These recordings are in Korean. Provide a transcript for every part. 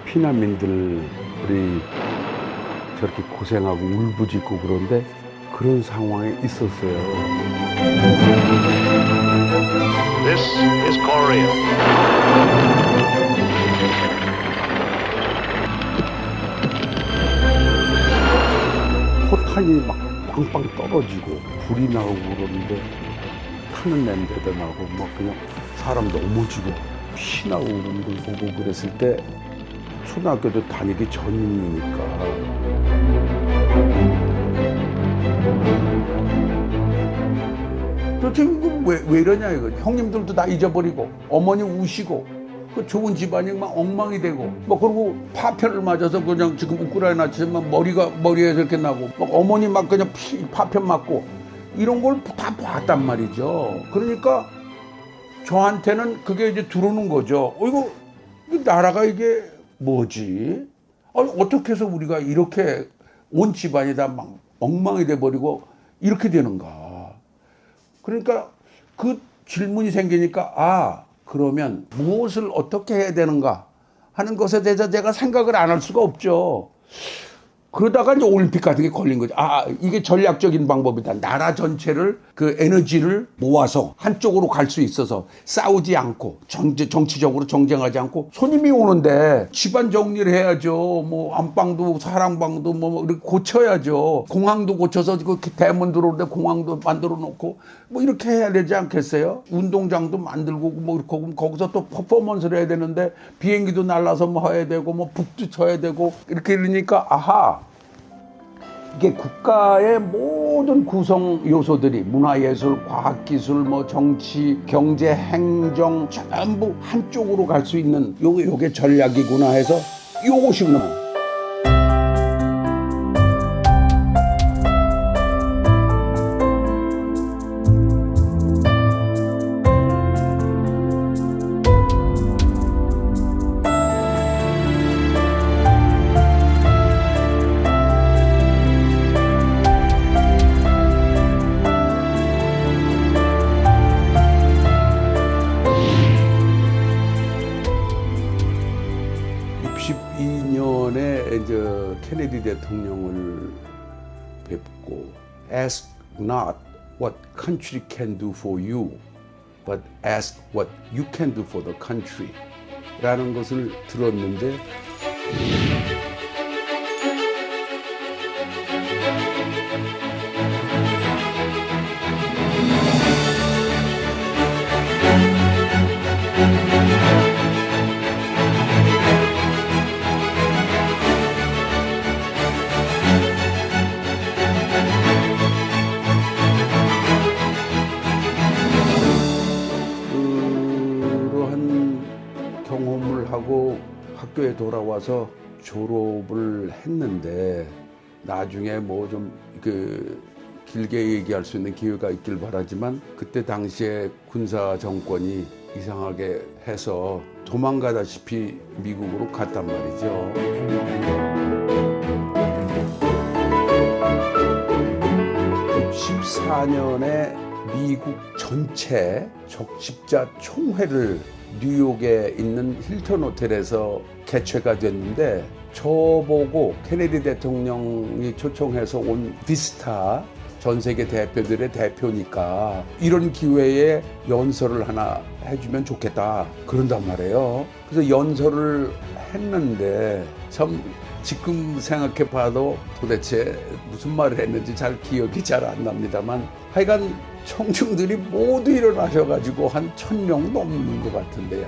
피난민들이 저렇게 고생하고 울부짖고 그런데 그런 상황에 있었어요. This is Korea. 포탄이 막 빵빵 떨어지고 불이 나오고 그러는데 타는 냄새도 나고 막 그냥 사람 넘어지고 피 나오고 그런 걸 보고 그랬을 때 초등학교도 다니기 전이니까 도대체 이거 왜 이러냐 이거. 형님들도 다 잊어버리고 어머니 우시고 그 좋은 집안이 막 엉망이 되고 뭐 그리고 파편을 맞아서 그냥 지금 우크라이나처럼 머리에서 이렇게 나고 막 어머니 막 그냥 파편 맞고 이런 걸 다 봤단 말이죠. 그러니까 저한테는 그게 이제 들어오는 거죠. 이거 나라가 이게 뭐지? 아니, 어떻게 해서 우리가 이렇게 온 집안이 다 막 엉망이 돼버리고 이렇게 되는가? 그러니까 그 질문이 생기니까 그러면 무엇을 어떻게 해야 되는가 하는 것에 대해서 제가 생각을 안 할 수가 없죠. 그러다가 이제 올림픽 같은 게 걸린 거죠. 이게 전략적인 방법이다. 나라 전체를 그 에너지를 모아서 한쪽으로 갈 수 있어서 싸우지 않고 정치적으로 정쟁하지 않고 손님이 오는데 집안 정리를 해야죠. 뭐 안방도 사랑방도 뭐 이렇게 고쳐야죠. 공항도 고쳐서 그 대문 들어오는데 공항도 만들어 놓고 뭐 이렇게 해야 되지 않겠어요? 운동장도 만들고 뭐 이렇게 하고 거기서 또 퍼포먼스를 해야 되는데 비행기도 날라서 뭐 해야 되고 뭐 북도 쳐야 되고 이렇게 이러니까 이게 국가의 모든 구성 요소들이 문화예술, 과학기술, 뭐 정치, 경제, 행정 전부 한쪽으로 갈 수 있는 요게 전략이구나 해서 요것이구나. 이제 케네디 대통령을 뵙고 ask not what country can do for you, but ask what you can do for the country 라는 것을 들었는데 경험을 하고 학교에 돌아와서 졸업을 했는데 나중에 뭐 좀 길게 얘기할 수 있는 기회가 있길 바라지만 그때 당시에 군사 정권이 이상하게 해서 도망가다시피 미국으로 갔단 말이죠. 14년에 미국 전체 적십자 총회를 뉴욕에 있는 힐튼 호텔에서 개최가 됐는데 저보고 케네디 대통령이 초청해서 온 비스타 전 세계 대표들의 대표니까 이런 기회에 연설을 하나 해주면 좋겠다 그런단 말이에요. 그래서 연설을 했는데 참 지금 생각해 봐도 도대체 무슨 말을 했는지 잘 기억이 잘 안 납니다만 하여간 청중들이 모두 일어나셔가지고 한 1,000명 넘는 것 같은데요.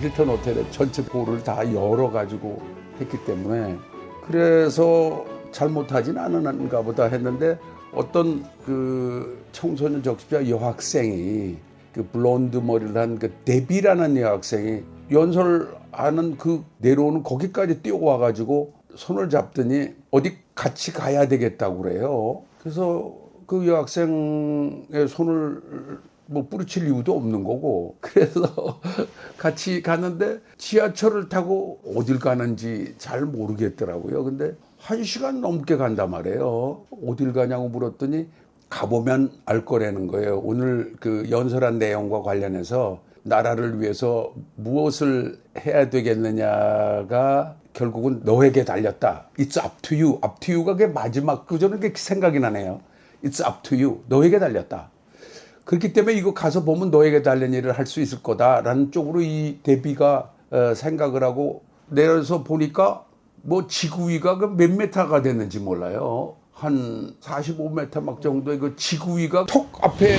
힐튼 호텔에 전체 볼을 다 열어가지고 했기 때문에 그래서 잘못하진 않았는가 보다 했는데 어떤 그 청소년 적십자 여학생이 그 블론드 머리를 한 그 데비라는 여학생이 연설하는 그 내려오는 거기까지 뛰어와가지고 손을 잡더니 어디 같이 가야 되겠다고 그래요. 그래서 그 여학생의 손을 뭐 뿌리칠 이유도 없는 거고 그래서 같이 가는데 지하철을 타고 어딜 가는지 잘 모르겠더라고요. 근데 1시간 넘게 간단 말이에요. 어딜 가냐고 물었더니 가보면 알 거라는 거예요. 오늘 그 연설한 내용과 관련해서 나라를 위해서 무엇을 해야 되겠느냐가 결국은 너에게 달렸다. It's up to you. up to you가 그게 마지막 구절은 그게 생각이 나네요. It's up to you. 너에게 달렸다. 그렇기 때문에 이거 가서 보면 너에게 달린 일을 할 수 있을 거다라는 쪽으로 이 데뷔가 생각을 하고 내려서 보니까 뭐 지구 위가 그 몇 메타가 됐는지 몰라요. 한 45m 막 정도의 그 지구 위가 톡 앞에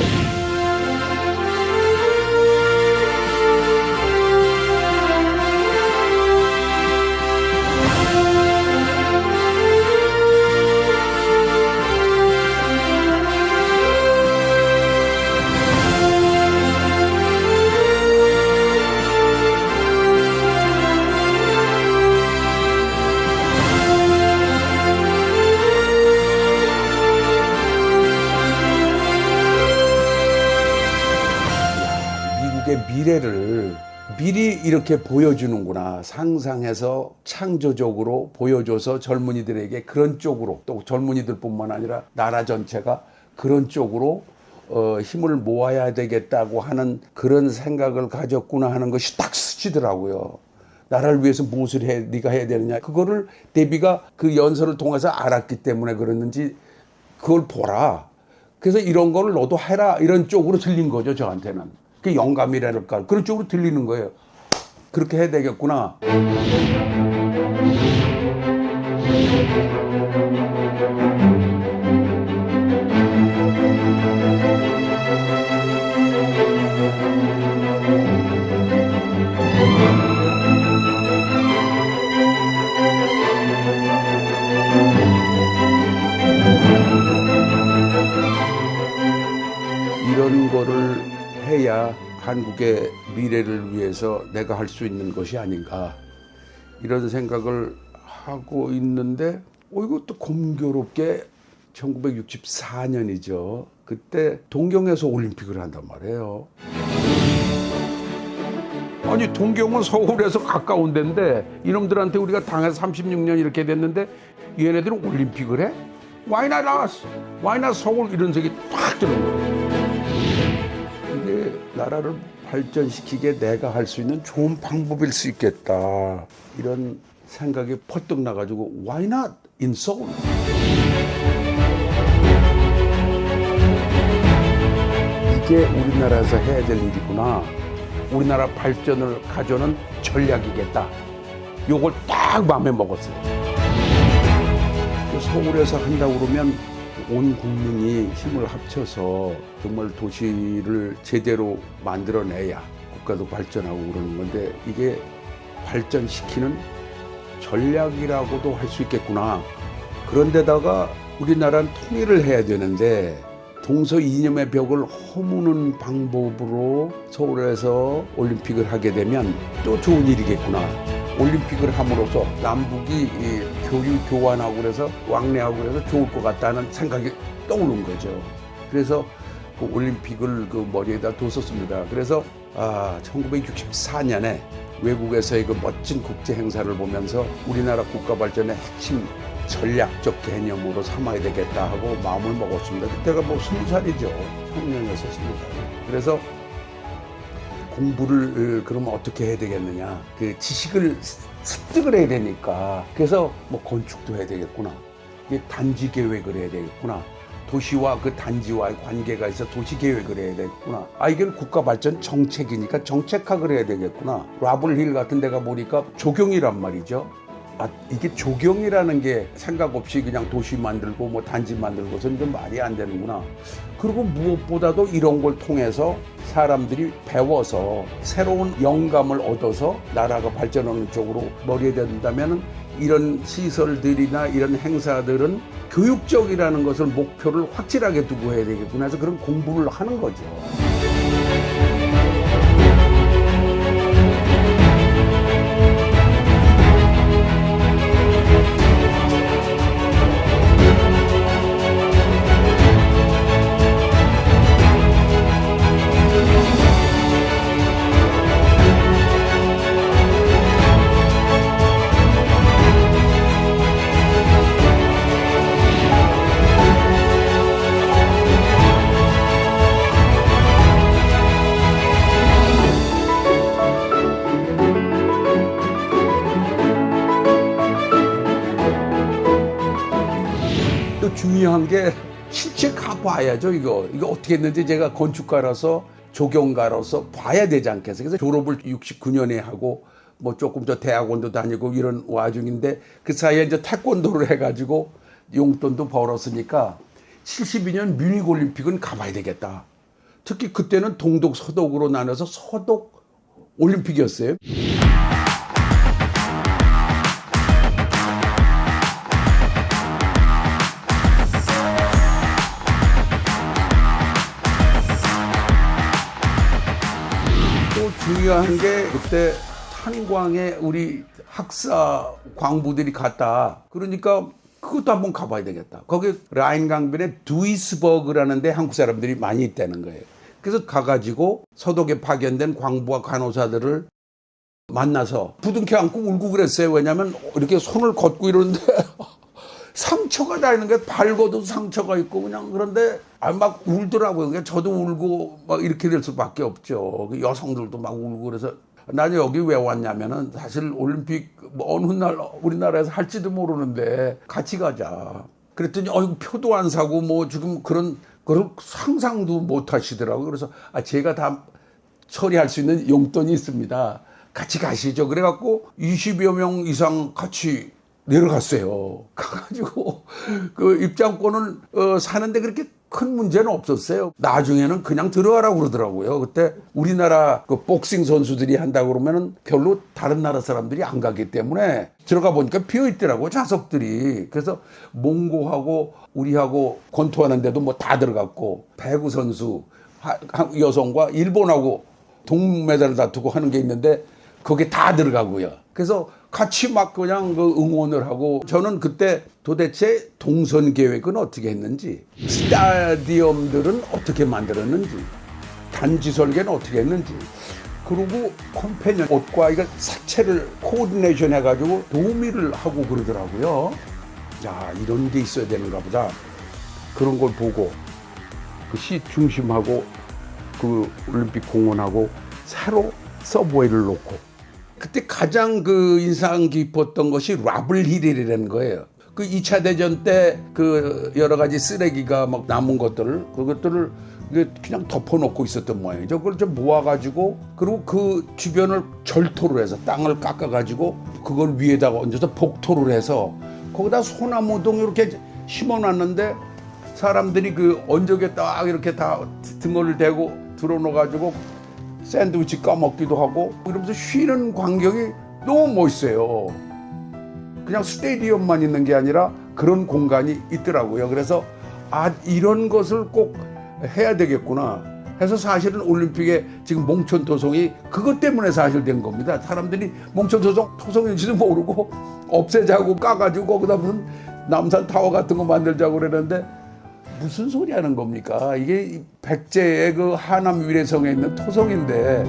미래를 미리 이렇게 보여주는구나. 상상해서 창조적으로 보여줘서 젊은이들에게 그런 쪽으로, 또 젊은이들뿐만 아니라 나라 전체가 그런 쪽으로 힘을 모아야 되겠다고 하는 그런 생각을 가졌구나 하는 것이 딱 스치더라고요. 나라를 위해서 무엇을 네가 해야 되느냐. 그거를 데뷔가 그 연설을 통해서 알았기 때문에 그랬는지 그걸 보라. 그래서 이런 걸 너도 해라. 이런 쪽으로 들린 거죠, 저한테는. 그 영감이랄까 그런 쪽으로 들리는 거예요. 그렇게 해야 되겠구나. 이런 거를 해야 한국의 미래를 위해서 내가 할 수 있는 것이 아닌가 이런 생각을 하고 있는데 이것도 공교롭게 1964년이죠. 그때 동경에서 올림픽을 한단 말이에요. 아니 동경은 서울에서 가까운 데인데 이놈들한테 우리가 당해서 36년 이렇게 됐는데 얘네들은 올림픽을 해? Why not us? Why not 서울? 이런 생각이 딱 드는 거예요. 이게 나라를 발전시키게 내가 할 수 있는 좋은 방법일 수 있겠다. 이런 생각이 퍼뜩 나가지고 Why not in Seoul? 이게 우리나라에서 해야 될 일이구나. 우리나라 발전을 가져오는 전략이겠다. 요걸 딱 마음에 먹었어요. 서울에서 한다고 그러면 온 국민이 힘을 합쳐서 정말 도시를 제대로 만들어내야 국가도 발전하고 그러는 건데 이게 발전시키는 전략이라고도 할 수 있겠구나. 그런데다가 우리나라는 통일을 해야 되는데 동서 이념의 벽을 허무는 방법으로 서울에서 올림픽을 하게 되면 또 좋은 일이겠구나. 올림픽을 함으로써 남북이 교류 교환하고 그래서 왕래하고 그래서 좋을 것 같다는 생각이 떠오른 거죠. 그래서 그 올림픽을 그 머리에다 뒀었습니다. 그래서 1964년에 외국에서의 그 멋진 국제 행사를 보면서 우리나라 국가 발전의 핵심 전략적 개념으로 삼아야 되겠다 하고 마음을 먹었습니다. 그때가 뭐 20살이죠. 청년이었습니다. 그래서 공부를 그러면 어떻게 해야 되겠느냐. 그 지식을 습득을 해야 되니까. 그래서 뭐 건축도 해야 되겠구나. 단지 계획을 해야 되겠구나. 도시와 그 단지와의 관계가 있어 도시 계획을 해야 되겠구나. 이건 국가 발전 정책이니까 정책학을 해야 되겠구나. 라블힐 같은 데가 보니까 조경이란 말이죠. 이게 조경이라는 게 생각 없이 그냥 도시 만들고 뭐 단지 만들고서는 좀 말이 안 되는구나. 그리고 무엇보다도 이런 걸 통해서 사람들이 배워서 새로운 영감을 얻어서 나라가 발전하는 쪽으로 머리에 댄다면 이런 시설들이나 이런 행사들은 교육적이라는 것을 목표를 확실하게 두고 해야 되겠구나 해서 그런 공부를 하는 거죠. 중요한 게 실제 가봐야죠. 이거 어떻게 했는지 제가 건축가라서 조경가로서 봐야 되지 않겠어요. 그래서 졸업을 69년에 하고 뭐 조금 저 대학원도 다니고 이런 와중인데 그 사이에 이제 태권도를 해가지고 용돈도 벌었으니까 72년 뮤닉 올림픽은 가봐야 되겠다. 특히 그때는 동독 서독으로 나눠서 서독 올림픽이었어요. 또 중요한 게 그때 탄광에 우리 학사 광부들이 갔다. 그러니까 그것도 한번 가봐야 되겠다. 거기 라인 강변에 두이스버그라는 데 한국 사람들이 많이 있다는 거예요. 그래서 가가지고 서독에 파견된 광부와 간호사들을 만나서 부둥켜 안고 울고 그랬어요. 왜냐하면 이렇게 손을 걷고 이러는데 상처가 다 있는 게 발고도 상처가 있고 그냥 그런데 막 울더라고요. 그러니까 저도 울고 막 이렇게 될 수밖에 없죠. 여성들도 막 울고 그래서 나는 여기 왜 왔냐면은 사실 올림픽 뭐 어느 날 우리나라에서 할지도 모르는데 같이 가자. 그랬더니 이거 표도 안 사고 뭐 지금 그런 상상도 못 하시더라고요. 그래서 제가 다 처리할 수 있는 용돈이 있습니다. 같이 가시죠. 그래갖고 20여 명 이상 같이 내려갔어요. 가가지고 그 입장권을 사는데 그렇게 큰 문제는 없었어요. 나중에는 그냥 들어가라고 그러더라고요. 그때 우리나라 그 복싱 선수들이 한다고 그러면은 별로 다른 나라 사람들이 안 가기 때문에 들어가 보니까 비어 있더라고요. 좌석들이. 그래서 몽고하고 우리하고 권투하는데도 뭐 다 들어갔고 배구 선수 여성과 일본하고 동메달을 다투고 하는 게 있는데 거기에 다 들어가고요. 그래서 같이 막 그냥 그 응원을 하고 저는 그때 도대체 동선 계획은 어떻게 했는지 스타디움들은 어떻게 만들었는지 단지 설계는 어떻게 했는지 그리고 컴패니언 옷과 이거 사체를 코디네이션 해가지고 도우미를 하고 그러더라고요. 야 이런 게 있어야 되는가 보다. 그런 걸 보고 그 시 중심하고 그 올림픽 공원하고 새로 서브웨이를 놓고 그때 가장 그 인상 깊었던 것이 라블힐이라는 거예요. 그 2차 대전 때 그 여러 가지 쓰레기가 막 남은 그것들을 그냥 덮어놓고 있었던 모양이죠. 그걸 좀 모아가지고 그리고 그 주변을 절토를 해서 땅을 깎아가지고 그걸 위에다가 얹어서 복토를 해서 거기다 소나무동 이렇게 심어놨는데 사람들이 그 언덕에 딱 이렇게 다 등을 대고 들어놓아가지고 샌드위치 까먹기도 하고 이러면서 쉬는 광경이 너무 멋있어요. 그냥 스테디움만 있는 게 아니라 그런 공간이 있더라고요. 그래서 이런 것을 꼭 해야 되겠구나 해서 사실은 올림픽에 지금 몽천토성이 그것 때문에 사실 된 겁니다. 사람들이 몽천토성 토성인지도 모르고 없애자고 까가지고 거기다 무슨 남산타워 같은 거 만들자고 그랬는데 무슨 소리 하는 겁니까? 이게 백제의 그 하남 위례성에 있는 토성인데.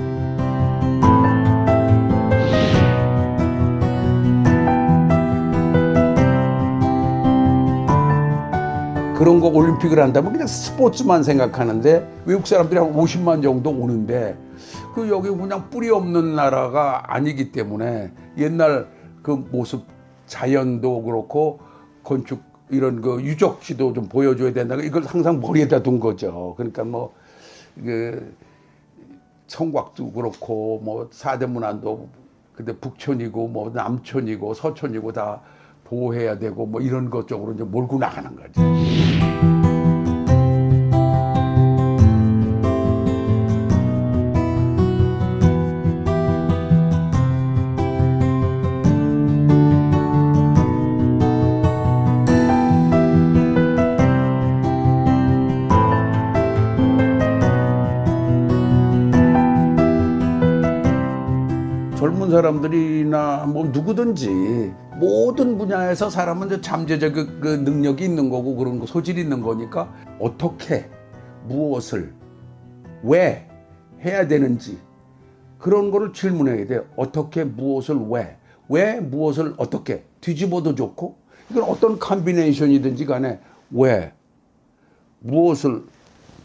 그런 거 올림픽을 한다면 그냥 스포츠만 생각하는데 외국 사람들이 한 50만 정도 오는데 그 여기 그냥 뿌리 없는 나라가 아니기 때문에 옛날 그 모습 자연도 그렇고 건축 이런 그 유적지도 좀 보여줘야 된다. 이걸 항상 머리에다 둔 거죠. 그러니까 뭐 그 성곽도 그렇고 뭐 사대문안도 근데 북촌이고 뭐 남촌이고 서촌이고 다 보호해야 되고 뭐 이런 것 쪽으로 이제 몰고 나가는 거죠. 젊은 사람들이나 뭐 누구든지 모든 분야에서 사람은 이제 잠재적 그 능력이 있는 거고 그런 거 소질이 있는 거니까 어떻게 무엇을 왜 해야 되는지 그런 거를 질문해야 돼요. 어떻게 무엇을 왜 무엇을 어떻게 뒤집어도 좋고 이건 어떤 컨비네이션이든지 간에 왜 무엇을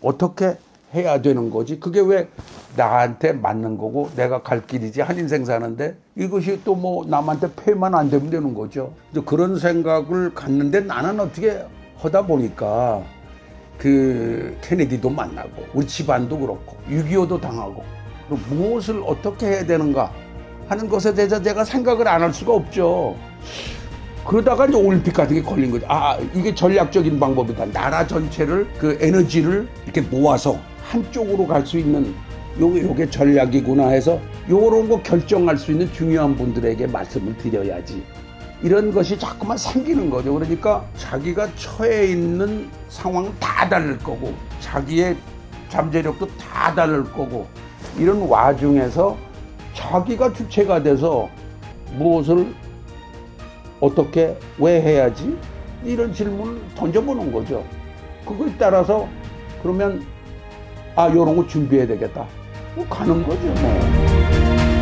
어떻게 해야 되는 거지. 그게 왜 나한테 맞는 거고 내가 갈 길이지. 한 인생 사는데 이것이 또 뭐 남한테 폐만 안 되면 되는 거죠. 그런 생각을 갖는데 나는 어떻게 하다 보니까 그 케네디도 만나고 우리 집안도 그렇고 6.25도 당하고 그럼 무엇을 어떻게 해야 되는가 하는 것에 대해서 제가 생각을 안 할 수가 없죠. 그러다가 이제 올림픽 같은 게 걸린 거죠. 아, 이게 전략적인 방법이다. 나라 전체를 그 에너지를 이렇게 모아서 한쪽으로 갈 수 있는 요게 전략이구나 해서 요런 거 결정할 수 있는 중요한 분들에게 말씀을 드려야지. 이런 것이 자꾸만 생기는 거죠. 그러니까 자기가 처해 있는 상황은 다 다를 거고 자기의 잠재력도 다 다를 거고 이런 와중에서 자기가 주체가 돼서 무엇을 어떻게 왜 해야지? 이런 질문을 던져보는 거죠. 그거에 따라서 그러면 아 요런 거 준비해야 되겠다. 뭐 가는 거죠 뭐.